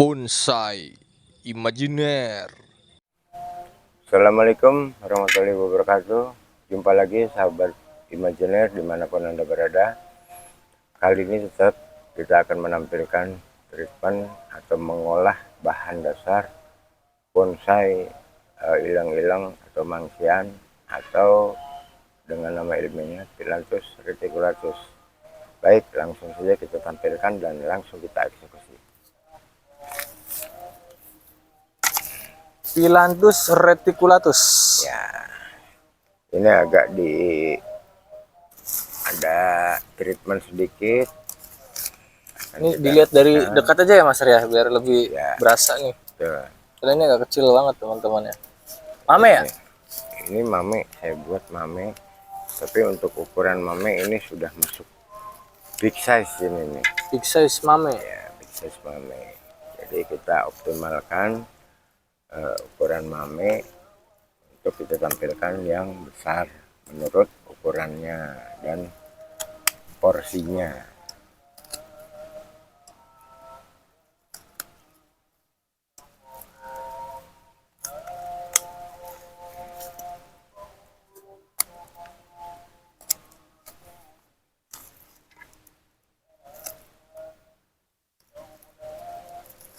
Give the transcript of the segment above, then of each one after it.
Bonsai imajiner. Assalamualaikum warahmatullahi wabarakatuh. Jumpa lagi sahabat imajiner dimanapun Anda berada. Kali ini tetap kita akan menampilkan treatment atau mengolah bahan dasar bonsai ilang-ilang atau mangsian, atau dengan nama ilmiahnya Phyllanthus reticulatus. Baik, langsung saja kita tampilkan dan langsung kita eksekusi. Phyllanthus reticulatus. Ya, ini agak ada treatment sedikit. Ini dilihat dari dekat aja ya Mas ya, biar lebih berasa nih. Tuh. Karena ini agak kecil banget teman-teman ya. Mame ya? Ini mame, saya buat mame. Tapi untuk ukuran mame ini sudah masuk big size ini nih. Big size mame. Ya, big size mame. Jadi kita optimalkan ukuran mame untuk kita tampilkan yang besar menurut ukurannya dan porsinya.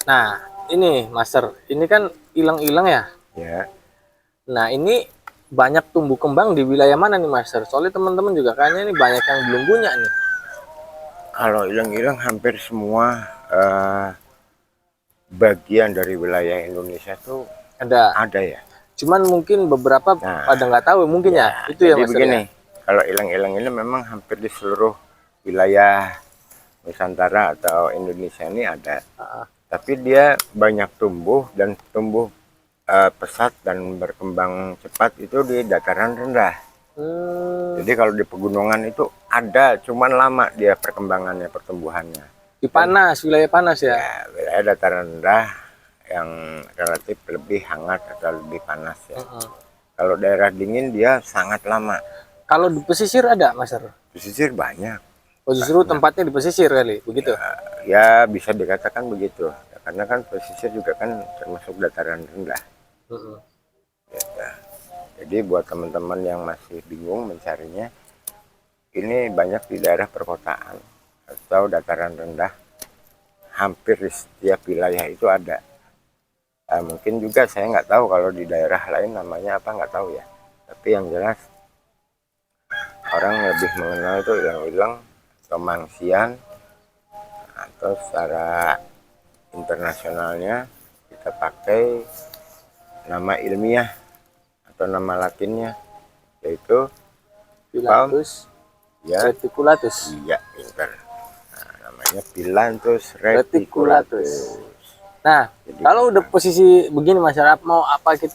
Nah, ini Master, ini kan ilang-ilang ya. Ya. Nah, ini banyak tumbuh kembang di wilayah mana nih Master? Soalnya teman-teman juga kayaknya ini banyak yang belum punya nih. Kalau ilang-ilang hampir semua bagian dari wilayah Indonesia tuh ada ya. Cuman mungkin beberapa pada nggak tahu mungkin ya. Itu ya Jadi Master begini, ya? kalau ilang-ilang ini memang hampir di seluruh wilayah Nusantara atau Indonesia ini ada. Tapi dia banyak tumbuh dan tumbuh pesat dan berkembang cepat itu di dataran rendah. Jadi kalau di pegunungan itu ada, cuman lama dia perkembangannya, pertumbuhannya. Di panas, wilayah panas ya? Ya, wilayah dataran rendah yang relatif lebih hangat atau lebih panas ya. Kalau daerah dingin dia sangat lama. Kalau di pesisir ada Master? Pesisir banyak. Oh, justru tempatnya di pesisir kali, begitu? Ya bisa dikatakan begitu. Ya, karena kan pesisir juga kan termasuk dataran rendah. Ya. Jadi buat teman-teman yang masih bingung mencarinya, ini banyak di daerah perkotaan atau dataran rendah. Hampir di setiap wilayah itu ada. Mungkin juga saya nggak tahu kalau di daerah lain namanya apa, nggak tahu ya. Tapi yang jelas orang lebih mengenal itu ilang-ilang atau mangsian, atau secara internasionalnya kita pakai nama ilmiah atau nama latinnya yaitu Phyllanthus reticulatus. Iya, pintar. Nah, namanya Phyllanthus reticulatus. Nah, jadi, kalau udah posisi begini masyarakat mau apa kita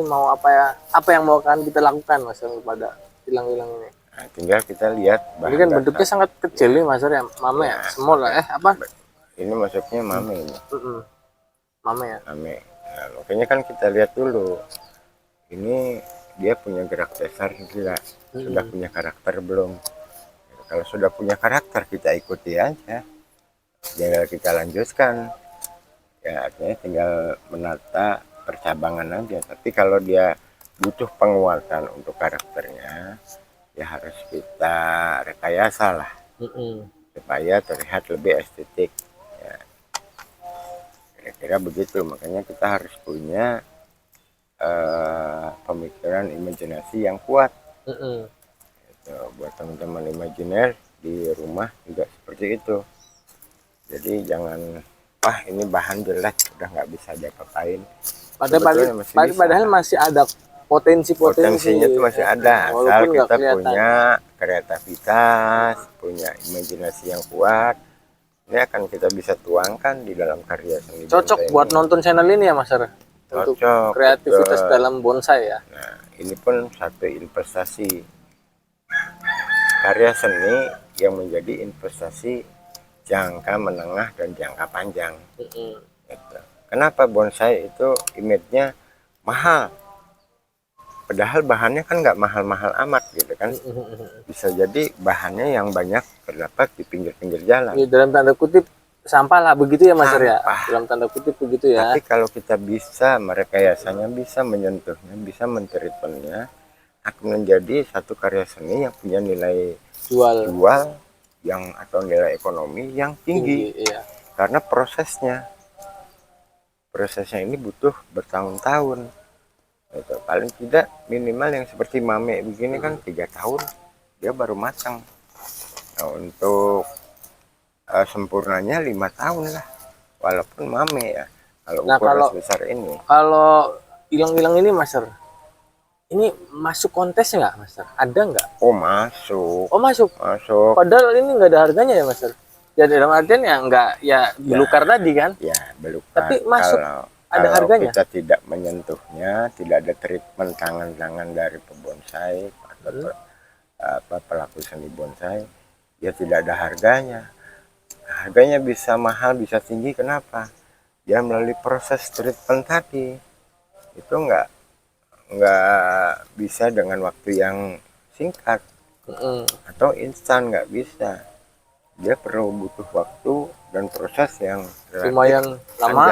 mau apa yang mau akan kita lakukan Mas pada ilang-ilang ini? Nah, tinggal kita lihat ini kan bentuknya sangat kecil nih Mas ya, mame ya, small lah apa? Ini masuknya mame ini. Mame ya. Mame. Nah, makanya kan kita lihat dulu. Ini dia punya gerak dasar tidak? Sudah punya karakter belum? Kalau sudah punya karakter kita ikuti aja. Tinggal kita lanjutkan. Ya artinya tinggal menata percabangan aja. Tapi kalau dia butuh penguatan untuk karakternya, ya harus kita rekayasa lah, supaya terlihat lebih estetik ya. Kira-kira begitu. Makanya kita harus punya pemikiran imajinasi yang kuat. Gitu. Buat teman-teman imajiner di rumah juga seperti itu. Jadi jangan, wah ini bahan jelek udah nggak bisa diapa-apain. Padahal masih ada potensinya tuh masih ada, asal kita punya kreativitas, punya imajinasi yang kuat. Ini akan kita bisa tuangkan di dalam karya seni. Cocok buat nonton channel ini ya Mas Ar, untuk kreativitas dalam bonsai ya. Nah, ini pun satu investasi, karya seni yang menjadi investasi jangka menengah dan jangka panjang. Gitu. Kenapa bonsai itu image-nya mahal? Padahal bahannya kan nggak mahal-mahal amat gitu kan. Bisa jadi bahannya yang banyak terdapat di pinggir-pinggir jalan. Ini dalam tanda kutip sampah lah begitu ya Mas ya, Sampah. dalam tanda kutip begitu ya. Tapi kalau kita bisa merekayasanya, bisa menyentuhnya, bisa mentreatmentnya, akan menjadi satu karya seni yang punya nilai Jual yang atau nilai ekonomi yang tinggi. iya. Karena prosesnya ini butuh bertahun-tahun. Gitu. Paling tidak minimal yang seperti mame begini kan 3 tahun dia baru masang. Nah, untuk sempurnanya 5 tahun lah, walaupun mame ya. Kalau Nah, ukuran kalau sebesar ini, kalau ilang-ilang ini Mas, ini masuk kontes nggak Mas? Ada nggak? oh masuk, Oh masuk. masuk. Padahal ini nggak ada harganya ya Mas. Ya dalam artian ya nggak ya belukar tadi kan. Ya belum. Tapi masuk kalau ada harganya. kita tidak menyentuhnya, tidak ada treatment tangan-tangan dari pembonsai atau pelaku seni bonsai, ya tidak ada harganya. Harganya bisa mahal, bisa tinggi. Kenapa? Ya melalui proses treatment tadi. Itu nggak bisa dengan waktu yang singkat atau instan, nggak bisa. Dia perlu butuh waktu dan proses yang lumayan lama,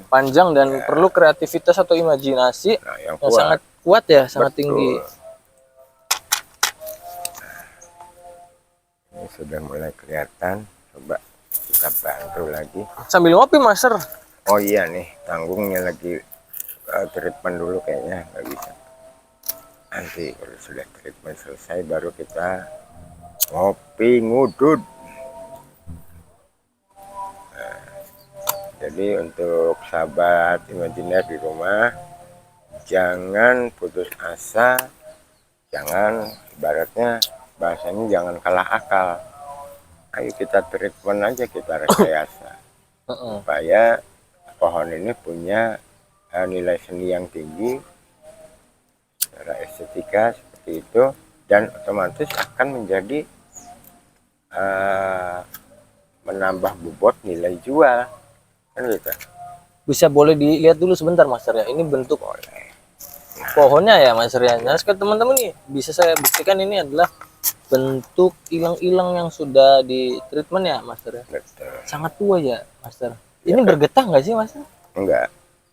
panjang dan ya, perlu kreativitas atau imajinasi yang sangat kuat ya, sangat tinggi. Ini sudah mulai kelihatan. Coba kita bantu lagi sambil ngopi Master. Oh iya nih, tanggungnya lagi treatment dulu kayaknya, nggak bisa. Nanti kalau sudah treatment selesai baru kita ngopi ngudut. Nah, jadi untuk sahabat imajiner di rumah, jangan putus asa, jangan ibaratnya bahasanya jangan kalah akal. Ayo kita treatment aja, kita rekayasa supaya pohon ini punya nilai seni yang tinggi secara estetika seperti itu, dan otomatis akan menjadi menambah bobot nilai jual kan gitu. Bisa boleh dilihat dulu sebentar Master ya, ini bentuk pohonnya ya Master ya. Nah sekarang teman-teman nih bisa saya buktikan ini adalah bentuk ilang-ilang yang sudah di treatment ya Master ya. Betul. Sangat tua ya Master. Ini ya, bergetah nggak sih Master? Enggak,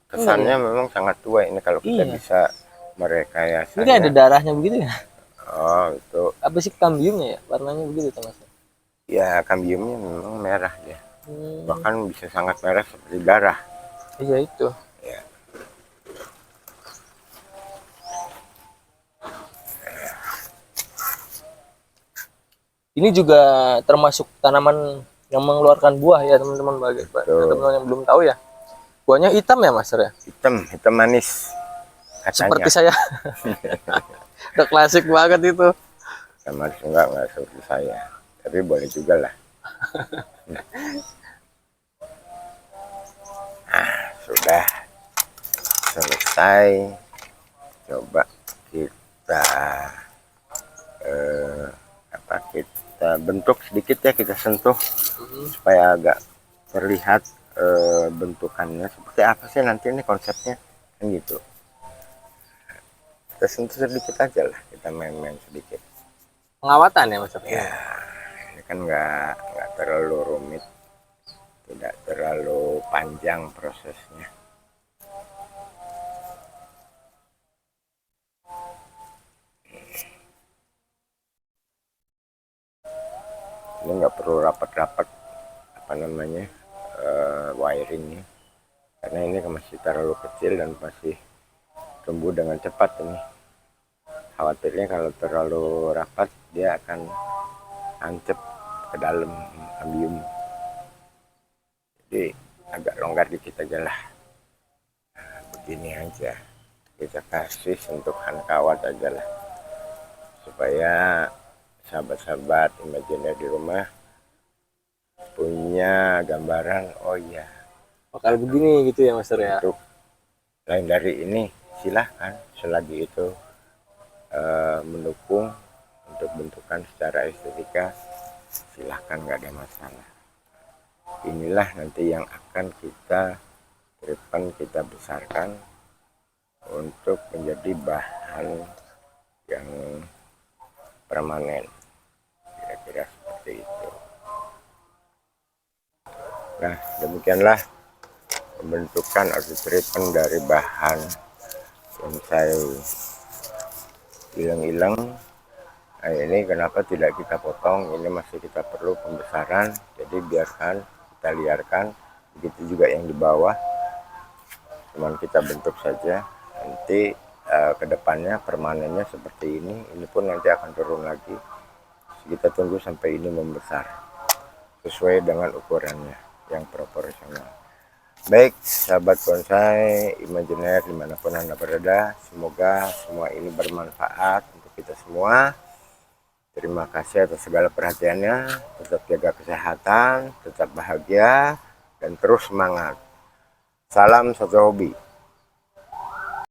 kesannya memang sangat tua ini kalau kita bisa merekayasa. Ini ada darahnya begitu ya? Oh itu apa sih, kambiumnya ya warnanya begitu Master? Ya kambiumnya memang merah ya, bahkan bisa sangat merah seperti darah. Iya itu ya. Ini juga termasuk tanaman yang mengeluarkan buah ya teman-teman, bagi teman-teman yang belum tahu ya. Buahnya hitam ya Master ya? Hitam manis katanya. Seperti saya. Udah klasik banget itu. Sama enggak seperti saya, tapi boleh juga lah. Nah, sudah selesai. Coba kita kita bentuk sedikit ya, kita sentuh supaya agak terlihat bentukannya seperti apa sih nanti ini konsepnya kan gitu. Kita sentuh sedikit aja lah, kita main-main sedikit. Pengawatan ya Mas? Ya, ini kan nggak terlalu rumit, tidak terlalu panjang prosesnya. Ini nggak perlu rapat-rapat apa namanya wiringnya, karena ini masih terlalu kecil dan masih tumbuh dengan cepat. Ini khawatirnya kalau terlalu rapat dia akan tancap ke dalam kambium, jadi agak longgar dikit aja lah. Nah, begini aja kita kasih sentuhan kawat aja lah, supaya sahabat-sahabat imajiner di rumah punya gambaran, oh iya bakal begini gitu ya Master ya. Untuk lain dari ini silahkan, selagi itu mendukung untuk bentukan secara estetika, silahkan, nggak ada masalah. Inilah nanti yang akan kita treatment, kita besarkan untuk menjadi bahan yang permanen, kira-kira seperti itu. Nah, demikianlah pembentukan atau treatment dari bahan bonsai ilang-ilang. Nah, ini kenapa tidak kita potong, ini masih kita perlu pembesaran, jadi biarkan kita liarkan. Begitu juga yang di bawah, cuman kita bentuk saja. Nanti kedepannya permanennya seperti ini pun nanti akan turun lagi. Kita tunggu sampai ini membesar sesuai dengan ukurannya yang proporsional. Baik sahabat bonsai imajiner dimanapun Anda berada, semoga semua ini bermanfaat untuk kita semua. Terima kasih atas segala perhatiannya. Tetap jaga kesehatan, tetap bahagia, dan terus semangat. Salam satu hobi.